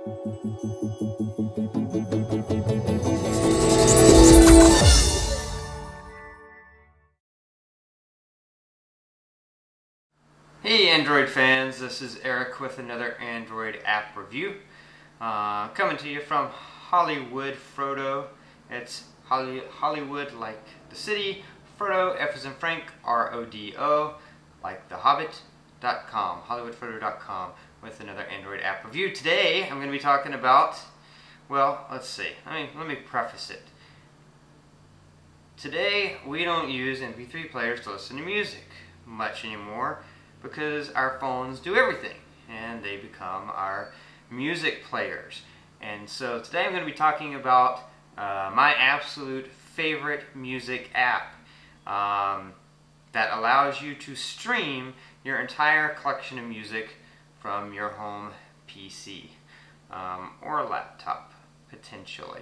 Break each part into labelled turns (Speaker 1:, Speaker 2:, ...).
Speaker 1: Hey Android fans, this is Eric with another Android app review. Coming to you from hollywoodfrodo. It's Hollywood like the city, Frodo, F as in Frank, R-O-D-O, like the Hobbit.com, hollywoodfrodo.com, with another Android app review. Today I'm going to be talking about, well, let's see, let me preface it. Today we don't use MP3 players to listen to music much anymore, because our phones do everything and they become our music players. And so today I'm going to be talking about my absolute favorite music app that allows you to stream your entire collection of music from your home PC or laptop potentially.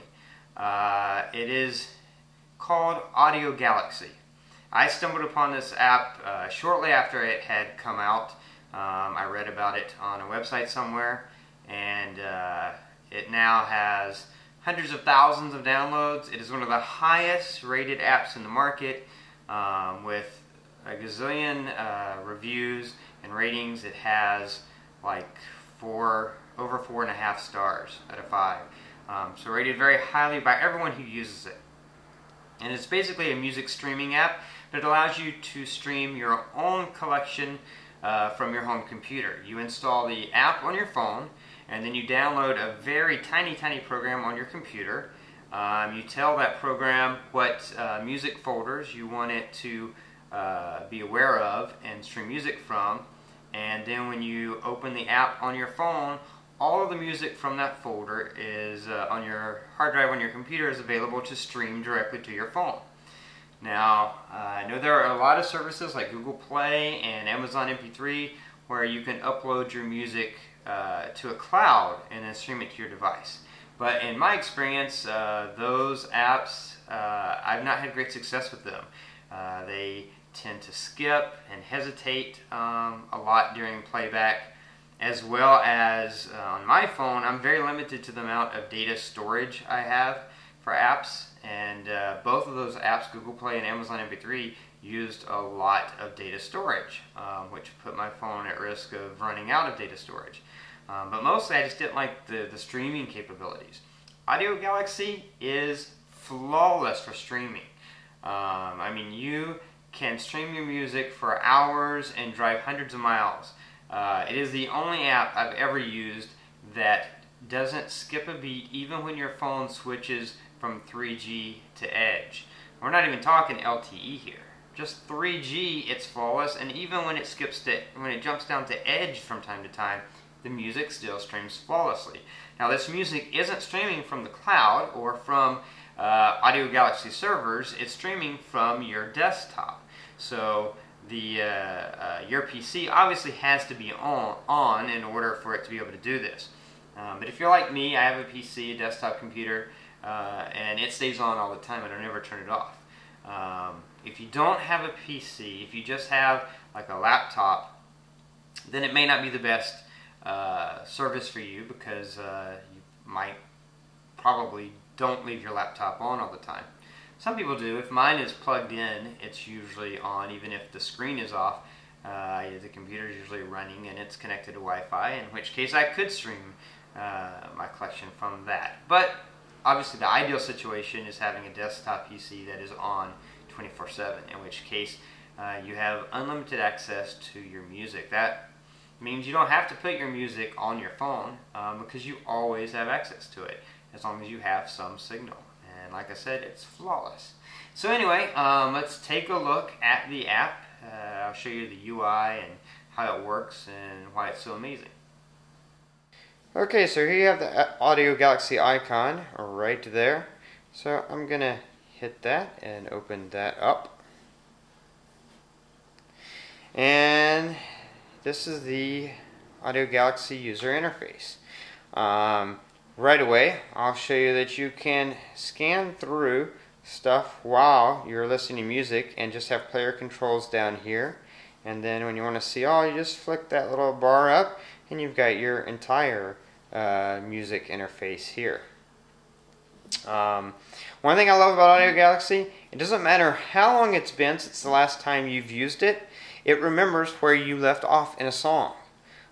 Speaker 1: It is called Audiogalaxy. I stumbled upon this app shortly after it had come out. I read about it on a website somewhere, and it now has hundreds of thousands of downloads. It is one of the highest rated apps in the market, with a gazillion reviews and ratings. It has like over 4.5 stars out of 5. So rated very highly by everyone who uses it. And it's basically a music streaming app that allows you to stream your own collection from your home computer. You install the app on your phone, and then you download a very tiny program on your computer. You tell that program what music folders you want it to be aware of and stream music from, and then when you open the app on your phone, all of the music from that folder is on your hard drive on your computer is available to stream directly to your phone. Now, I know there are a lot of services like Google Play and Amazon MP3 where you can upload your music to a cloud and then stream it to your device. But in my experience, those apps, I've not had great success with them. They tend to skip and hesitate a lot during playback. As well as on my phone, I'm very limited to the amount of data storage I have for apps, and both of those apps, Google Play and Amazon MP3, used a lot of data storage, which put my phone at risk of running out of data storage. But mostly I just didn't like the streaming capabilities. Audiogalaxy is flawless for streaming. I mean, you can stream your music for hours and drive hundreds of miles. It is the only app I've ever used that doesn't skip a beat even when your phone switches from 3G to Edge. We're not even talking LTE here. Just 3G, it's flawless, and even when it jumps down to Edge from time to time, the music still streams flawlessly. Now, this music isn't streaming from the cloud or from Audiogalaxy servers. It's streaming from your desktop. So your PC obviously has to be on in order for it to be able to do this. But if you're like me, I have a PC, a desktop computer, and it stays on all the time and I never turn it off. If you don't have a PC, if you just have like a laptop, then it may not be the best service for you, because you might probably don't leave your laptop on all the time. Some people do. If mine is plugged in, it's usually on even if the screen is off. The computer is usually running and it's connected to Wi-Fi, in which case I could stream my collection from that. But obviously the ideal situation is having a desktop PC that is on 24/7, in which case you have unlimited access to your music. That means you don't have to put your music on your phone because you always have access to it, as long as you have some signal. And like I said, it's flawless. So anyway, let's take a look at the app. I'll show you the UI and how it works and why it's so amazing. Okay, so here you have the Audiogalaxy icon right there. So I'm going to hit that and open that up. And this is the Audiogalaxy user interface. Right away, I'll show you that you can scan through stuff while you're listening to music and just have player controls down here. And then when you want to see all, you just flick that little bar up and you've got your entire music interface here. One thing I love about Audiogalaxy, it doesn't matter how long it's been since the last time you've used it, it remembers where you left off in a song.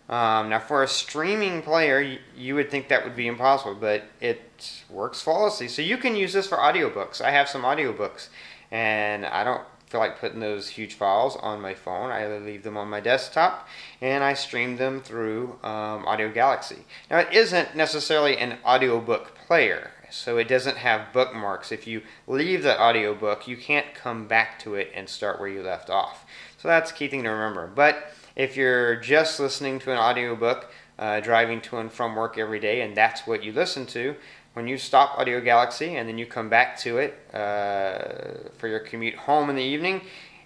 Speaker 1: Now for a streaming player, you would think that would be impossible, but it works flawlessly. So you can use this for audiobooks. I have some audiobooks, and I don't feel like putting those huge files on my phone. I leave them on my desktop, and I stream them through Audiogalaxy. Now it isn't necessarily an audiobook player, so it doesn't have bookmarks. If you leave the audiobook, you can't come back to it and start where you left off. So that's a key thing to remember. But if you're just listening to an audiobook, driving to and from work every day, and that's what you listen to, when you stop Audiogalaxy and then you come back to it for your commute home in the evening,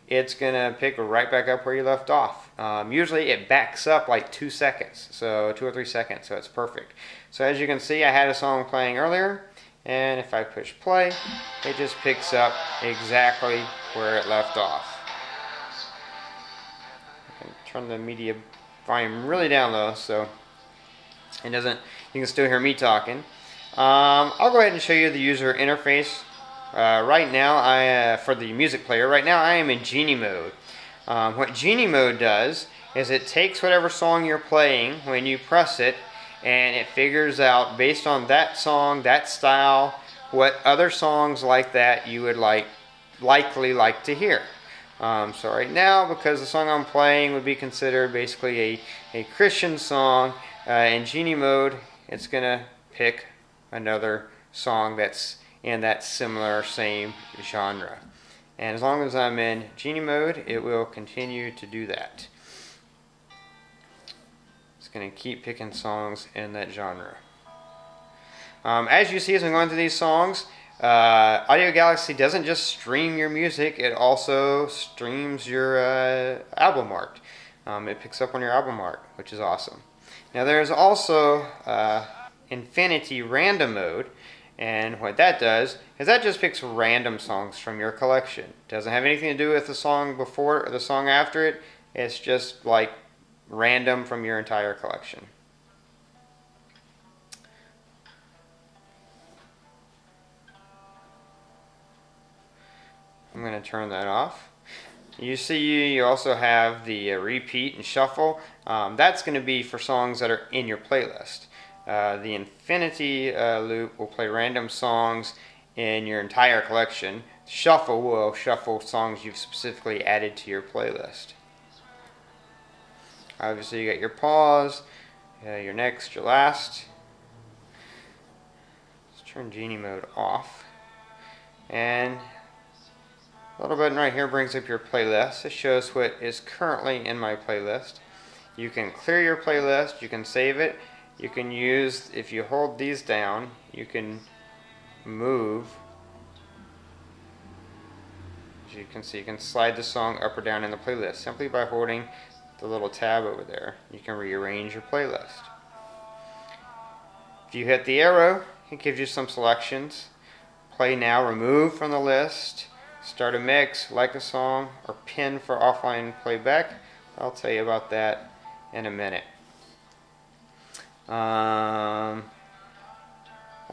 Speaker 1: it's going to pick right back up where you left off. Usually it backs up like 2 seconds, so 2 or 3 seconds, so it's perfect. So as you can see, I had a song playing earlier, and if I push play, it just picks up exactly where it left off. Turn the media volume really down low so it doesn't, you can still hear me talking. I'll go ahead and show you the user interface. Right now, for the music player, right now I am in Genie mode. What Genie mode does is it takes whatever song you're playing when you press it, and it figures out based on that song, that style, what other songs like that you would likely like to hear. So right now, because the song I'm playing would be considered basically a Christian song, in Genie mode, it's going to pick another song that's in that similar same genre. And as long as I'm in Genie mode, it will continue to do that. It's going to keep picking songs in that genre. As you see, as I'm going through these songs, Audiogalaxy doesn't just stream your music, it also streams your album art. It picks up on your album art, which is awesome. Now there's also Infinity Random mode, and what that does is that just picks random songs from your collection. It doesn't have anything to do with the song before or the song after it, it's just like random from your entire collection. I'm going to turn that off. You see you also have the repeat and shuffle. That's going to be for songs that are in your playlist. The infinity loop will play random songs in your entire collection. Shuffle will shuffle songs you've specifically added to your playlist. Obviously you got your pause, your next, your last. Let's turn Genie mode off. And the little button right here brings up your playlist. It shows what is currently in my playlist. You can clear your playlist, you can save it, you can use, if you hold these down, you can move. As you can see, you can slide the song up or down in the playlist simply by holding the little tab over there. You can rearrange your playlist. If you hit the arrow, it gives you some selections. Play now, remove from the list. Start a mix, like a song, or pin for offline playback. I'll tell you about that in a minute.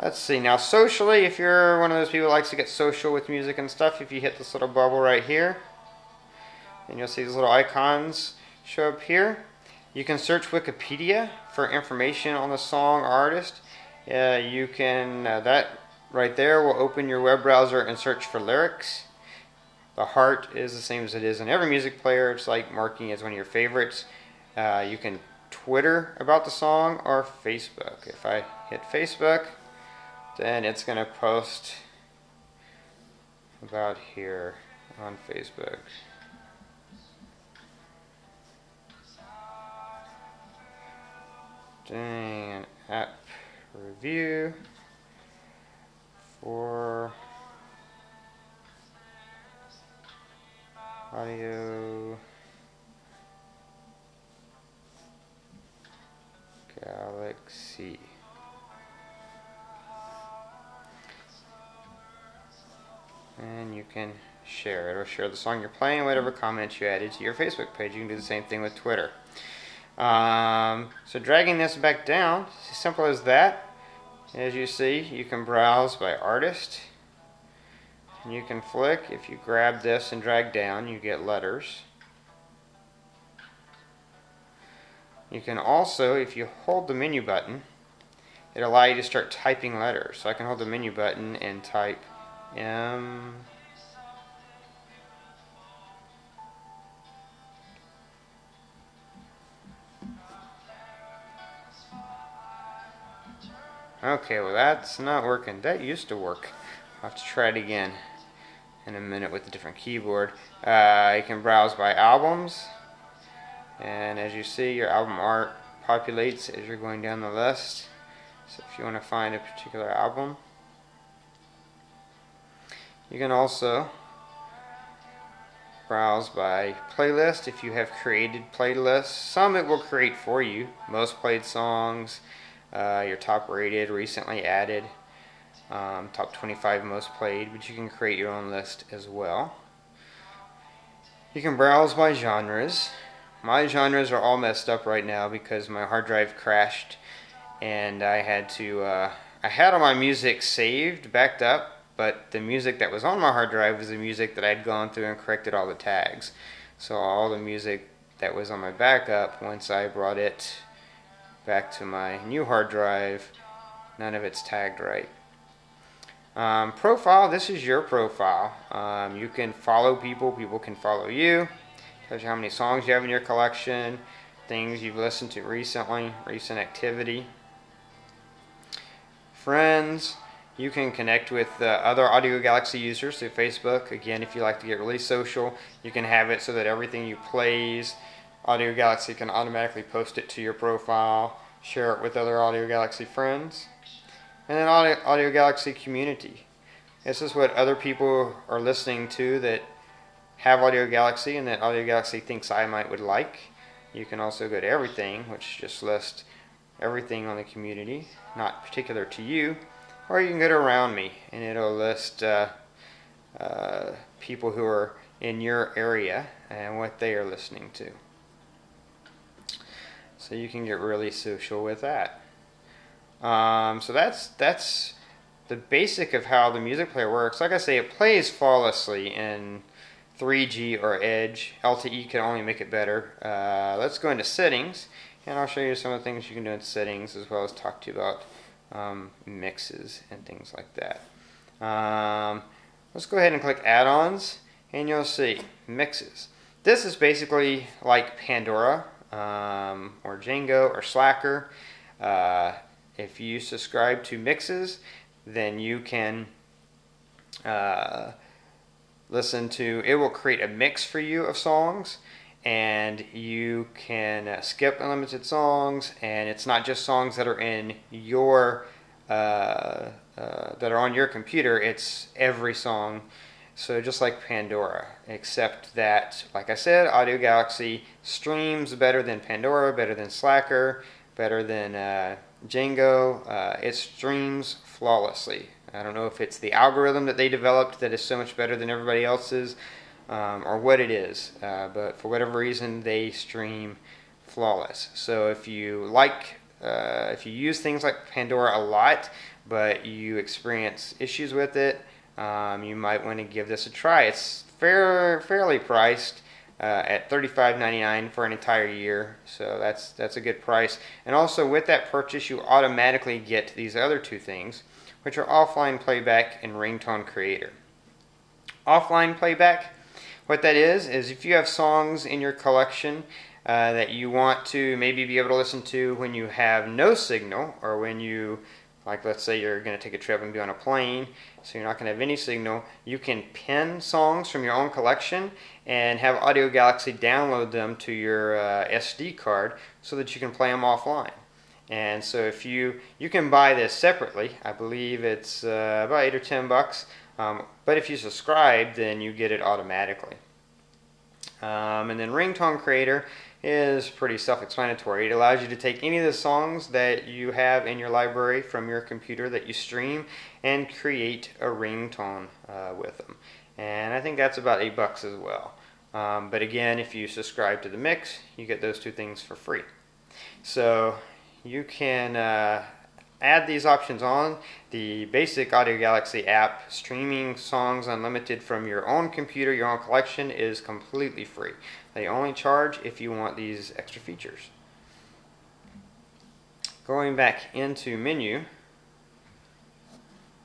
Speaker 1: Let's see, now socially, if you're one of those people who likes to get social with music and stuff, if you hit this little bubble right here, and you'll see these little icons show up here. You can search Wikipedia for information on the song or artist. You can, that right there will open your web browser and search for lyrics. The heart is the same as it is in every music player. It's like marking as one of your favorites. You can Twitter about the song or Facebook. If I hit Facebook, then it's going to post about here on Facebook. Doing an app review for Audiogalaxy. And you can share it, or share the song you're playing, whatever comments you added to your Facebook page. You can do the same thing with Twitter. So dragging this back down, it's as simple as that. As you see, you can browse by artist. And you can flick. If you grab this and drag down, you get letters. You can also, if you hold the menu button, it'll allow you to start typing letters. So I can hold the menu button and type M. Okay, well that's not working. That used to work. I'll have to try it again in a minute with a different keyboard. You can browse by albums, and as you see, your album art populates as you're going down the list. So if you want to find a particular album, you can also browse by playlist if you have created playlists. Some it will create for you, most played songs, your top rated, recently added, top 25 most played, but you can create your own list as well. You can browse by genres. My genres are all messed up right now because my hard drive crashed and I had all my music saved, backed up, but the music that was on my hard drive was the music that I'd gone through and corrected all the tags. So all the music that was on my backup, once I brought it back to my new hard drive, none of it's tagged right. Profile, this is your profile. You can follow people, people can follow you. Tells you how many songs you have in your collection, things you've listened to recently, recent activity. Friends, you can connect with other Audiogalaxy users through Facebook. Again, if you like to get really social, you can have it so that everything you plays, Audiogalaxy can automatically post it to your profile, share it with other Audiogalaxy friends. And then Audiogalaxy community. This is what other people are listening to that have Audiogalaxy and that Audiogalaxy thinks I would like. You can also go to everything, which just lists everything on the community, not particular to you. Or you can go to around me and it'll list people who are in your area and what they are listening to. So you can get really social with that. So that's the basic of how the music player works. Like I say, it plays flawlessly in 3G or Edge. LTE can only make it better. Let's go into settings, and I'll show you some of the things you can do in settings, as well as talk to you about mixes and things like that. Let's go ahead and click Add-ons, and you'll see mixes. This is basically like Pandora or Django or Slacker. If you subscribe to mixes, then you can listen to, it will create a mix for you of songs, and you can skip unlimited songs, and it's not just songs that are in your that are on your computer, it's every song. So just like Pandora, except that, like I said, Audiogalaxy streams better than Pandora, better than Slacker, better than Django. It streams flawlessly. I don't know if it's the algorithm that they developed that is so much better than everybody else's, or what it is, but for whatever reason they stream flawless. So if you use things like Pandora a lot, but you experience issues with it, you might want to give this a try. It's fairly priced at $35.99 for an entire year, so that's a good price. And also with that purchase, you automatically get these other two things, which are offline playback and ringtone creator. Offline playback, what that is if you have songs in your collection that you want to maybe be able to listen to when you have no signal, or when you, like let's say you're going to take a trip and be on a plane, so you're not going to have any signal, you can pin songs from your own collection and have Audiogalaxy download them to your SD card so that you can play them offline. And so if you can buy this separately, I believe it's about $8 or $10, but if you subscribe, then you get it automatically. And then Ringtone Creator is pretty self-explanatory. It allows you to take any of the songs that you have in your library from your computer that you stream and create a ringtone with them. And I think that's about $8 as well. But again, if you subscribe to the mix, you get those two things for free. So you can add these options on. The basic Audiogalaxy app, streaming songs unlimited from your own computer, your own collection, is completely free. They only charge if you want these extra features. Going back into menu,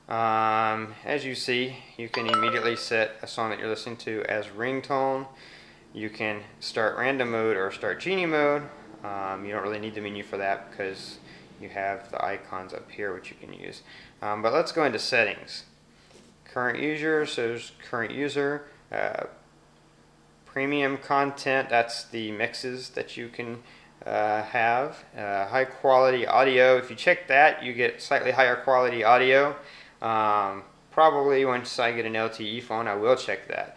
Speaker 1: as you see, you can immediately set a song that you're listening to as ringtone. You can start random mode or start genie mode. You don't really need the menu for that because you have the icons up here which you can use. But let's go into settings. Current user, so there's current user. Premium content, that's the mixes that you can have. High quality audio, if you check that, you get slightly higher quality audio. Probably once I get an LTE phone, I will check that.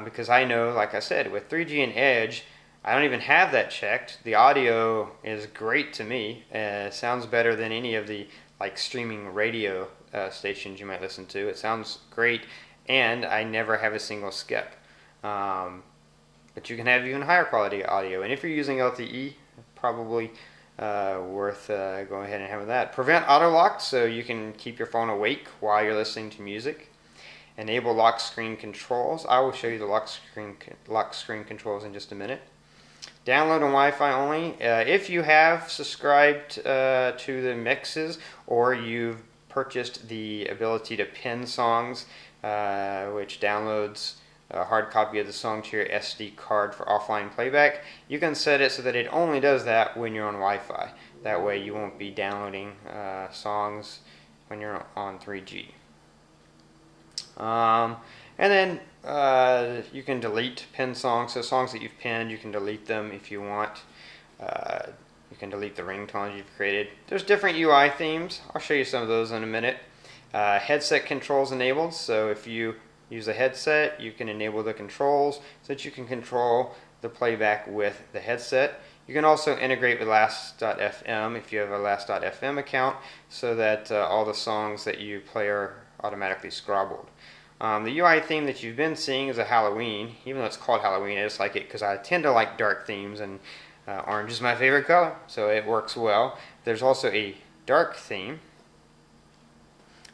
Speaker 1: Because I know, like I said, with 3G and Edge, I don't even have that checked. The audio is great to me. It sounds better than any of the streaming radio stations you might listen to. It sounds great, and I never have a single skip. But you can have even higher quality audio, and if you're using LTE, probably worth going ahead and having that. Prevent auto lock, so you can keep your phone awake while you're listening to music. Enable lock screen controls. I will show you the lock screen controls in just a minute. Download on Wi-Fi only. If you have subscribed to the mixes, or you've purchased the ability to pin songs, which downloads a hard copy of the song to your SD card for offline playback, you can set it so that it only does that when you're on Wi-Fi. That way you won't be downloading songs when you're on 3G. And then you can delete pinned songs. So songs that you've pinned, you can delete them if you want. You can delete the ringtones you've created. There's different UI themes. I'll show you some of those in a minute. Headset controls enabled. So if you use a headset, you can enable the controls so that you can control the playback with the headset. You can also integrate with Last.fm if you have a Last.fm account, so that all the songs that you play are automatically scrobbled. The UI theme that you've been seeing is a Halloween. Even though it's called Halloween, I just like it because I tend to like dark themes, and orange is my favorite color, so it works well. There's also a dark theme,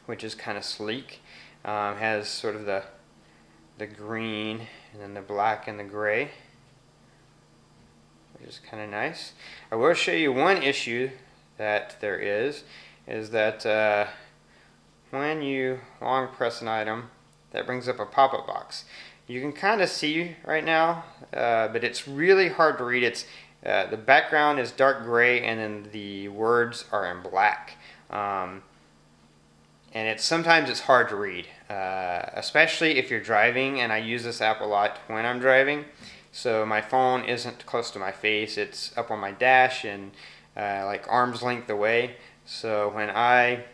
Speaker 1: which is kind of sleek. Has sort of the green and then the black and the gray, which is kind of nice. I will show you one issue that there is that when you long press an item, that brings up a pop-up box. You can kind of see right now, but it's really hard to read. It's the background is dark gray, and then the words are in black. And sometimes it's hard to read, especially if you're driving, and I use this app a lot when I'm driving. So my phone isn't close to my face, it's up on my dash and like arm's length away. So when I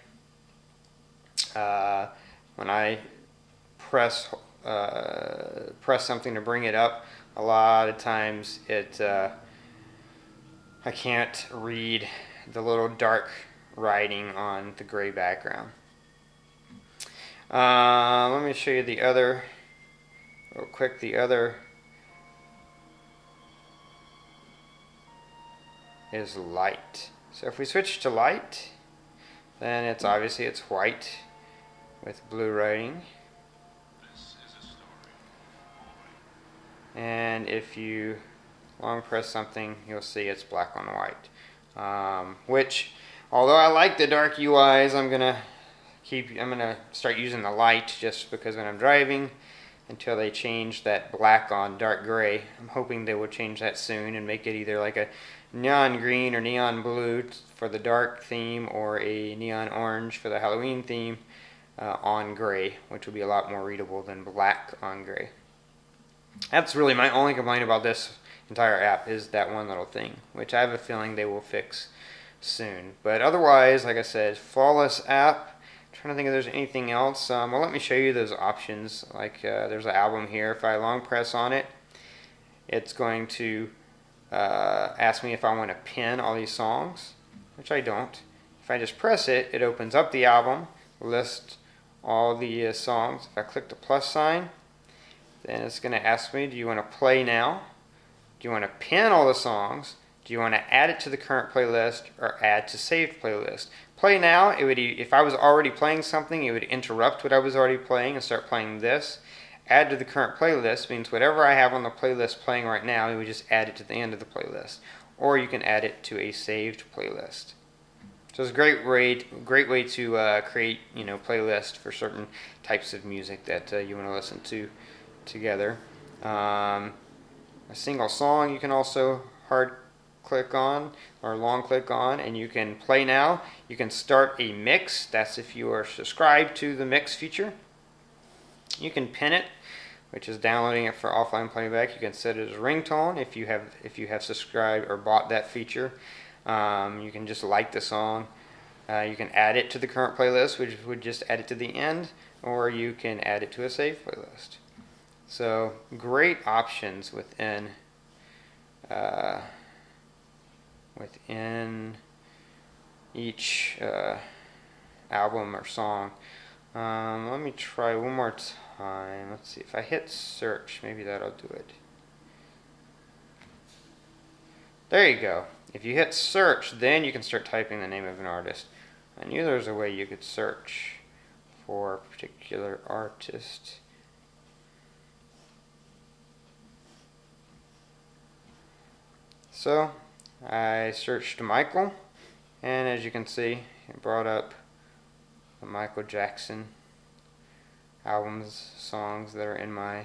Speaker 1: press something to bring it up, a lot of times I can't read the little dark writing on the gray background. Let me show you the other real quick. The other is light. So if we switch to light, then it's obviously it's white with blue writing. And if you long press something, you'll see it's black on white. Which, although I like the dark UIs, I'm gonna start using the light just because when I'm driving, until they change that black on dark gray. I'm hoping they will change that soon and make it either like a neon green or neon blue for the dark theme, or a neon orange for the Halloween theme on gray, which will be a lot more readable than black on gray. That's really my only complaint about this entire app, is that one little thing, which I have a feeling they will fix soon. But otherwise, like I said, flawless app. Trying to think if there's anything else. Well, let me show you those options. Like there's an album here. If I long press on it, it's going to ask me if I want to pin all these songs, which I don't. If I just press it, it opens up the album, lists all the songs. If I click the plus sign, then it's going to ask me, do you want to play now? Do you want to pin all the songs? Do you want to add it to the current playlist or add to saved playlist? Play now, it would, if I was already playing something, it would interrupt what I was already playing and start playing this. Add to the current playlist means whatever I have on the playlist playing right now, it would just add it to the end of the playlist. Or you can add it to a saved playlist. So it's a great way to create, playlist for certain types of music that you want to listen to together. A single song you can also hard click on or long click on, and you can play now. You can start a mix. That's if you are subscribed to the mix feature. You can pin it, which is downloading it for offline playback. You can set it as a ringtone if you have subscribed or bought that feature. You can just like the song. You can add it to the current playlist, which would just add it to the end, or you can add it to a saved playlist. So great options within each album or song. Let me try one more time. Let's see, if I hit search, maybe that'll do it. There you go. If you hit search, then you can start typing the name of an artist. I knew there was a way you could search for a particular artist. So I searched Michael, and as you can see, it brought up the Michael Jackson albums, songs that are in my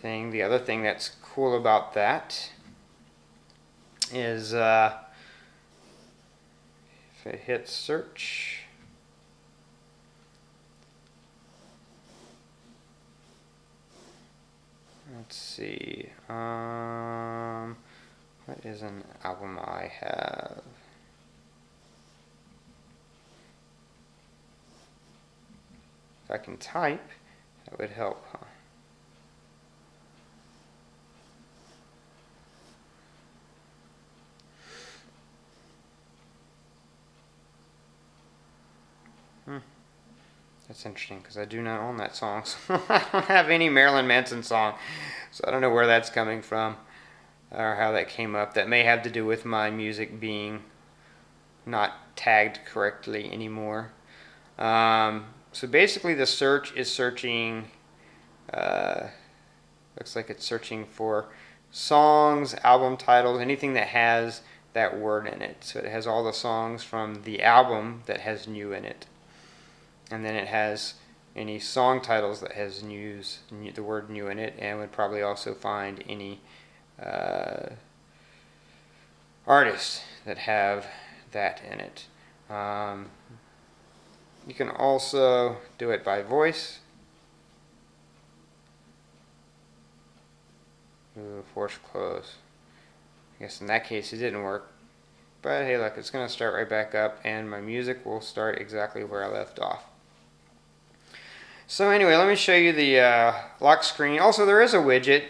Speaker 1: thing. The other thing that's cool about that is if I hit search, let's see, what is an album I have? If I can type, that would help, huh? That's interesting because I do not own that song. So I don't have any Marilyn Manson song, so I don't know where that's coming from or how that came up. That may have to do with my music being not tagged correctly anymore. So basically the search is searching, looks like it's searching for songs, album titles, anything that has that word in it. So it has all the songs from the album that has new in it. And then it has any song titles that has the word new in it, and would probably also find any artists that have that in it. You can also do it by voice. Ooh, force close. I guess in that case it didn't work. But hey, look, it's going to start right back up, and my music will start exactly where I left off. So anyway, let me show you the lock screen. Also, there is a widget.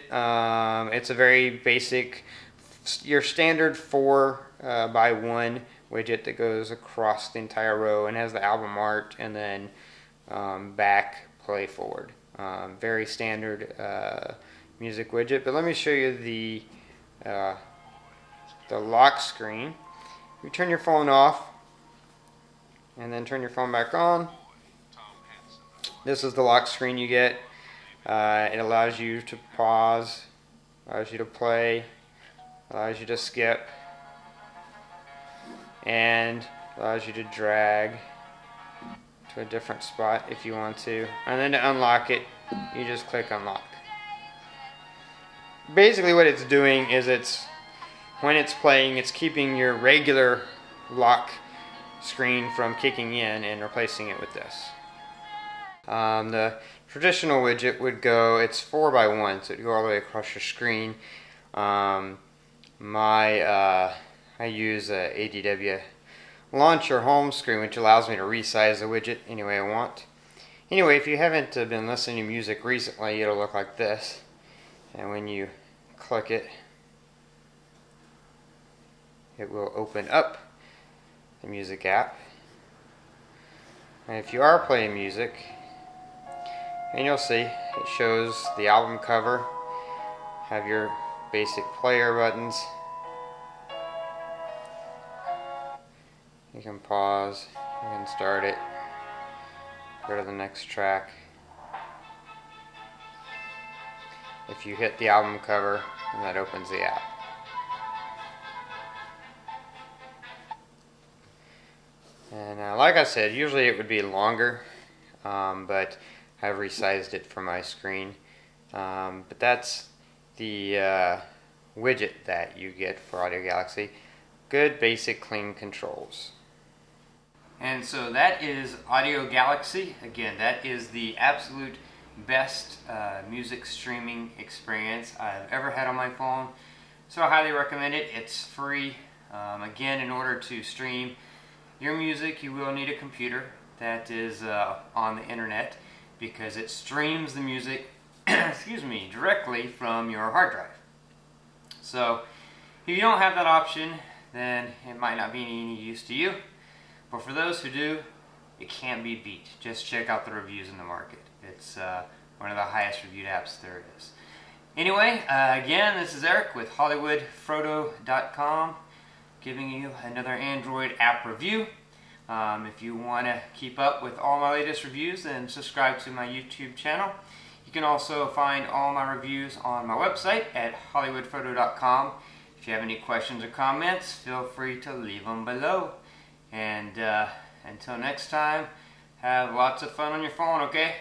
Speaker 1: It's a very basic, your standard 4x1 widget that goes across the entire row and has the album art and then back, play, forward. Very standard music widget. But let me show you the lock screen. You turn your phone off and then turn your phone back on. This is the lock screen you get. It allows you to pause, allows you to play, allows you to skip, and allows you to drag to a different spot if you want to. And then to unlock it, you just click unlock. Basically what it's doing is when it's playing, it's keeping your regular lock screen from kicking in and replacing it with this. The traditional widget would go, it's 4x1, so it would go all the way across your screen. I use a ADW launcher home screen, which allows me to resize the widget any way I want. Anyway, if you haven't been listening to music recently, it'll look like this. And when you click it, it will open up the music app. And if you are playing music, and you'll see, it shows the album cover, have your basic player buttons, You can pause, you can start it, go to the next track. If you hit the album cover, then that opens the app. And like I said, usually it would be longer, but I've resized it for my screen. But that's the widget that you get for Audiogalaxy. Good, basic, clean controls. And so that is Audiogalaxy. Again, that is the absolute best music streaming experience I've ever had on my phone. So I highly recommend it. It's free. Again, in order to stream your music, you will need a computer that is on the internet, because it streams the music excuse me, directly from your hard drive. So if you don't have that option, then it might not be any use to you. But for those who do, it can't be beat. Just check out the reviews in the market. It's one of the highest reviewed apps there is. Anyway, again, this is Eric with hollywoodfrodo.com, giving you another Android app review. If you want to keep up with all my latest reviews, then subscribe to my YouTube channel. You can also find all my reviews on my website at hollywoodfrodo.com. If you have any questions or comments, feel free to leave them below. And until next time, have lots of fun on your phone, okay?